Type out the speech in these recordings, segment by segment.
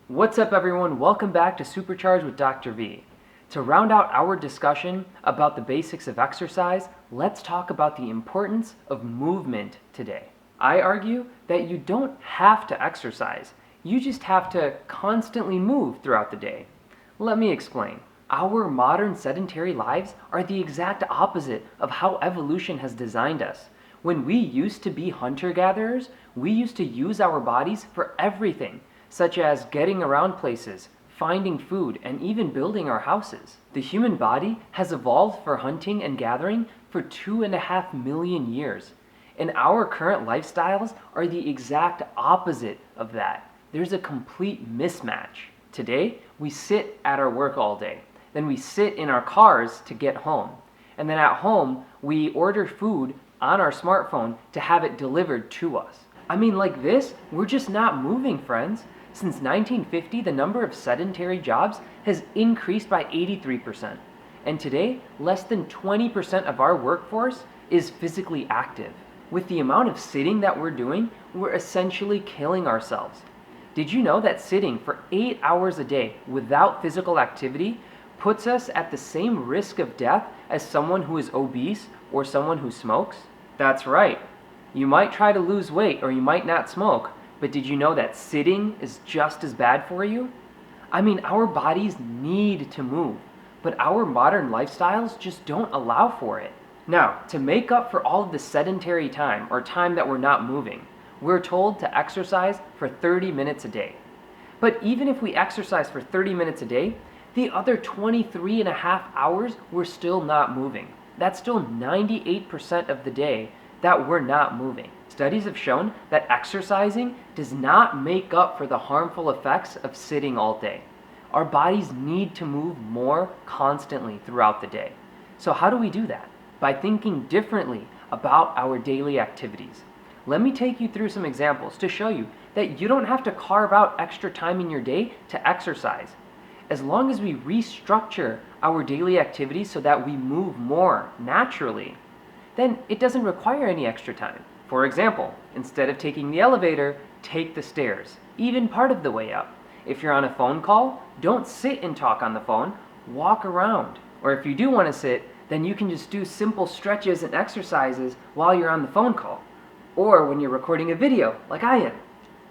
What's up everyone? Welcome back to Supercharge with Dr. V. To round out our discussion about the basics of exercise, let's talk about the importance of movement today. I argue that you don't have to exercise. You just have to constantly move throughout the day. Let me explain. Our modern sedentary lives are the exact opposite of how evolution has designed us. When we used to be hunter-gatherers, we used to use our bodies for everything, such as getting around places, finding food, and even building our houses. The human body has evolved for hunting and gathering for 2.5 million years. And our current lifestyles are the exact opposite of that. There's a complete mismatch. Today, we sit at our work all day. Then we sit in our cars to get home. And then at home, we order food on our smartphone to have it delivered to us. I mean, like this, we're just not moving, friends. Since 1950, the number of sedentary jobs has increased by 83%. And today, less than 20% of our workforce is physically active. With the amount of sitting that we're doing, we're essentially killing ourselves. Did you know that sitting for 8 hours a day without physical activity puts us at the same risk of death as someone who is obese or someone who smokes? That's right. You might try to lose weight or you might not smoke, but did you know that sitting is just as bad for you? I mean, our bodies need to move, but our modern lifestyles just don't allow for it. Now, to make up for all of the sedentary time or time that we're not moving, we're told to exercise for 30 minutes a day. But even if we exercise for 30 minutes a day, the other 23 and a half hours we're still not moving. That's still 98% of the day that we're not moving. Studies have shown that exercising does not make up for the harmful effects of sitting all day. Our bodies need to move more constantly throughout the day. So how do we do that? By thinking differently about our daily activities. Let me take you through some examples to show you that you don't have to carve out extra time in your day to exercise. As long as we restructure our daily activities so that we move more naturally, then it doesn't require any extra time. For example, instead of taking the elevator, take the stairs, even part of the way up. If you're on a phone call, don't sit and talk on the phone, walk around. Or if you do want to sit, then you can just do simple stretches and exercises while you're on the phone call. Or when you're recording a video, like I am.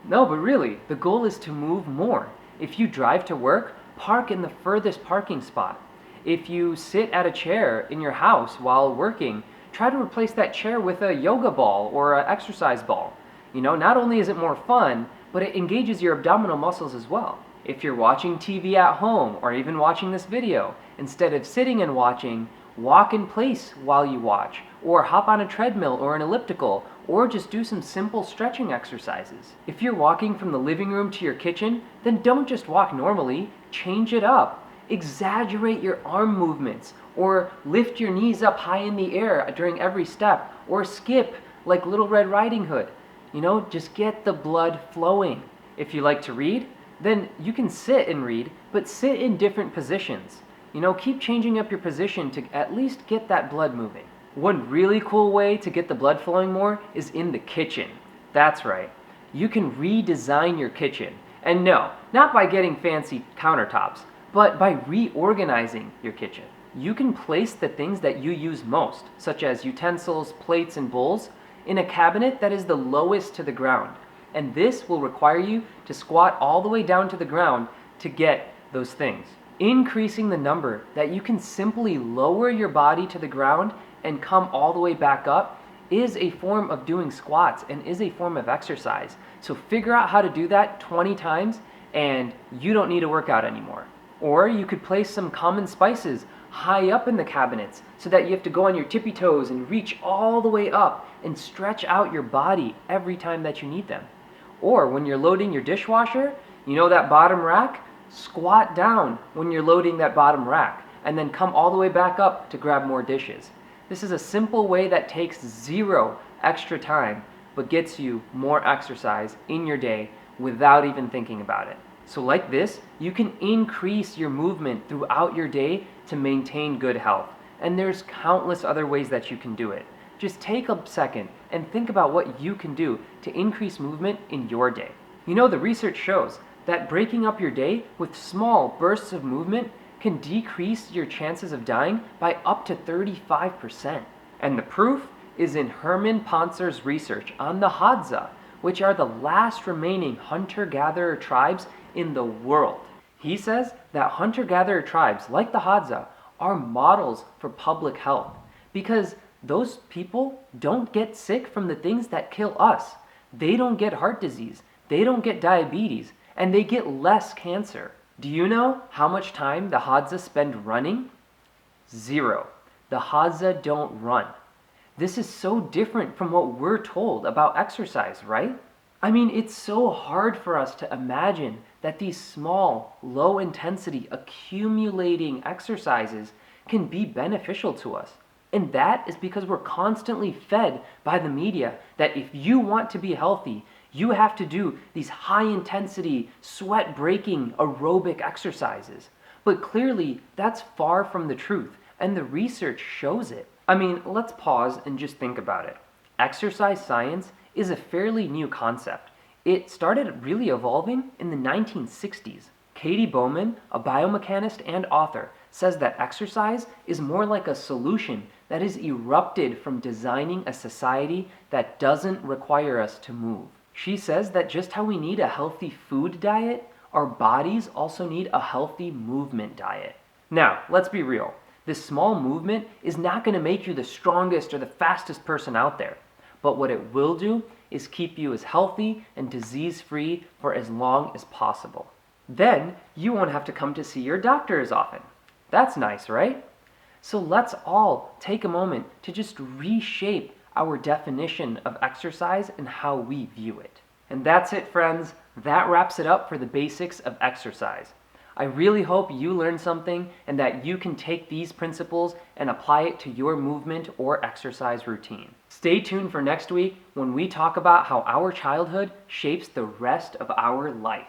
No, but really, the goal is to move more. If you drive to work, park in the furthest parking spot. If you sit at a chair in your house while working, try to replace that chair with a yoga ball or an exercise ball. You know, not only is it more fun, but it engages your abdominal muscles as well. If you're watching TV at home or even watching this video, instead of sitting and watching, walk in place while you watch, or hop on a treadmill or an elliptical, or just do some simple stretching exercises. If you're walking from the living room to your kitchen, then don't just walk normally, change it up. Exaggerate your arm movements, or lift your knees up high in the air during every step, or skip like Little Red Riding Hood. You know, just get the blood flowing. If you like to read, then you can sit and read, but sit in different positions. You know, keep changing up your position to at least get that blood moving. One really cool way to get the blood flowing more is in the kitchen. That's right. You can redesign your kitchen. And no, not by getting fancy countertops, but by reorganizing your kitchen. You can place the things that you use most, such as utensils, plates, and bowls, in a cabinet that is the lowest to the ground. And this will require you to squat all the way down to the ground to get those things. Increasing the number that you can simply lower your body to the ground and come all the way back up is a form of doing squats and is a form of exercise. So figure out how to do that 20 times and you don't need to work out anymore. Or you could place some common spices high up in the cabinets so that you have to go on your tippy toes and reach all the way up and stretch out your body every time that you need them. Or when you're loading your dishwasher, you know that bottom rack? Squat down when you're loading that bottom rack and then come all the way back up to grab more dishes. This is a simple way that takes 0 extra time but gets you more exercise in your day without even thinking about it. So like this, you can increase your movement throughout your day to maintain good health. And there's countless other ways that you can do it. Just take a second and think about what you can do to increase movement in your day. You know, the research shows that breaking up your day with small bursts of movement can decrease your chances of dying by up to 35%. And the proof is in Herman Pontzer's research on the Hadza, which are the last remaining hunter-gatherer tribes in the world. He says that hunter-gatherer tribes like the Hadza are models for public health because those people don't get sick from the things that kill us. They don't get heart disease, they don't get diabetes, and they get less cancer. Do you know how much time the Hadza spend running? 0. The Hadza don't run. This is so different from what we're told about exercise, right? I mean, it's so hard for us to imagine that these small, low-intensity, accumulating exercises can be beneficial to us. And that is because we're constantly fed by the media that if you want to be healthy, you have to do these high-intensity, sweat-breaking aerobic exercises. But clearly, that's far from the truth, and the research shows it. I mean, let's pause and just think about it. Exercise science is a fairly new concept. It started really evolving in the 1960s. Katie Bowman, a biomechanist and author, says that exercise is more like a solution that is erupted from designing a society that doesn't require us to move. She says that just how we need a healthy food diet, our bodies also need a healthy movement diet. Now, let's be real. This small movement is not going to make you the strongest or the fastest person out there. But what it will do is keep you as healthy and disease-free for as long as possible. Then you won't have to come to see your doctor as often. That's nice, right? So let's all take a moment to just reshape our definition of exercise and how we view it. And that's it, friends. That wraps it up for the basics of exercise. I really hope you learned something and that you can take these principles and apply it to your movement or exercise routine. Stay tuned for next week when we talk about how our childhood shapes the rest of our life.